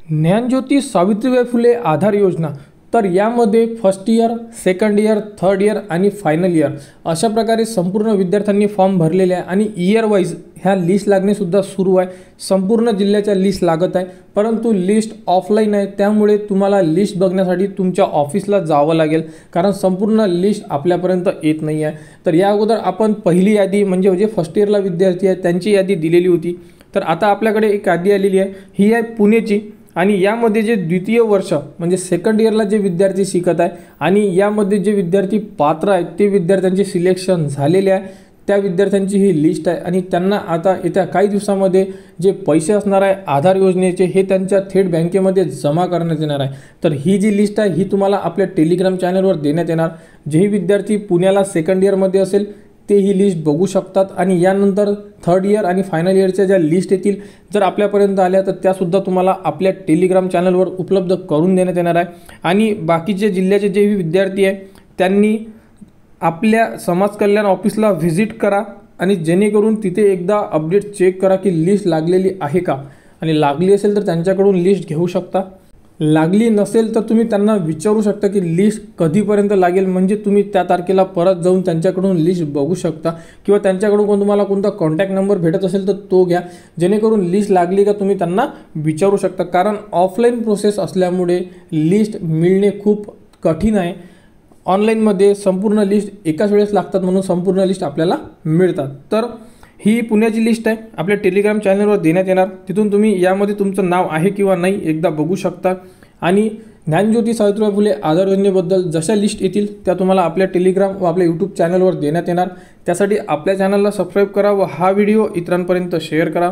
ज्ञानज्योती सावित्रीबाई फुले आधार योजना। तर यामध्ये first year, second year, third year आणि फायनल इयर अशा प्रकारे संपूर्ण विद्यार्थ्यांनी फॉर्म भरलेले आहे आणि इयर वाईज ह्या लिस्ट लागणे सुद्धा सुरू आहे। संपूर्ण जिल्ह्याच्या लिस्ट लागत आहे, परंतु लिस्ट ऑफलाईन आहे, त्यामुळे तुम्हाला लिस्ट बघण्यासाठी तुमच्या ऑफिसला जावं लागेल, कारण संपूर्ण लिस्ट आपल्यापर्यंत येत नाही आहे। तर या अगोदर आपण पहिली यादी म्हणजे जे फर्स्ट इयरला विद्यार्थी आहेत त्यांची यादी दिलेली होती। तर आता आपल्याकडे एक यादी आलेली आहे, ही आहे पुणेची आणि यामध्ये जे द्वितीय वर्ष म्हणजे सेकंड इयरला जे विद्यार्थी शिकत आहे आणि यामध्ये जे विद्यार्थी पात्र आहेत ते विद्यार्थ्यांचे सिलेक्शन झालेले आहे, त्या विद्यार्थ्यांची ही लिस्ट आहे आणि त्यांना आता येत्या काही दिवसामध्ये जे पैसे असणार आहे आधार योजनेचे हे त्यांच्या थेट बँकेमध्ये जमा करण्यात येणार आहे। तर ही जी लिस्ट आहे ही तुम्हाला आपल्या टेलिग्राम चॅनलवर देण्यात येणार। जेही विद्यार्थी पुण्याला सेकंड इयरमध्ये असेल ते ही लिस्ट बघू शकतात आणि यानंतर थर्ड इयर आणि फायनल इयरच्या ज्या लिस्ट येतील जर आपल्यापर्यंत आल्या तर त्यासुद्धा तुम्हाला आपल्या टेलिग्राम चॅनलवर उपलब्ध करून देण्यात येणार आहे। आणि बाकीचे जिल्ह्याचे जे विद्यार्थी आहे त्यांनी आपल्या समाज कल्याण ऑफिसला व्हिजिट करा आणि जेणेकरून तिथे एकदा अपडेट चेक करा की लिस्ट लागलेली आहे का, आणि लागली असेल तर त्यांच्याकडून लिस्ट घेऊ शकता, लागली नसेल तर तुम्ही त्यांना विचारू शकता की लिस्ट कधीपर्यंत लागेल, म्हणजे तुम्ही त्या तारखेला परत जाऊन त्यांच्याकडून लिस्ट बघू शकता किंवा त्यांच्याकडून तुम्हाला कोणता कॉन्टॅक्ट नंबर भेटत असेल तर तो घ्या, जेणेकरून लिस्ट लागली का तुम्ही त्यांना विचारू शकता। कारण ऑफलाईन प्रोसेस असल्यामुळे लिस्ट मिळणे खूप कठीण आहे। ऑनलाईनमध्ये संपूर्ण लिस्ट एकाच वेळेस लागतात म्हणून संपूर्ण लिस्ट आपल्याला मिळतात। तर ही पुण्याची लिस्ट आहे, आपल्या टेलिग्राम चॅनलवर देण्यात येणार, तिथून तुम्ही यामध्ये तुमचं नाव आहे किंवा नाही एकदा बघू शकता। आणि ज्ञानज्योती सावित्रीबाई फुले आधार योजनेबद्दल जशा लिस्ट येतील त्या तुम्हाला आपल्या टेलिग्राम व आपल्या यूट्यूब चॅनलवर देण्यात येणार। त्यासाठी आपल्या चॅनलला सबस्क्राईब करा व हा व्हिडिओ इतरांपर्यंत शेअर करा।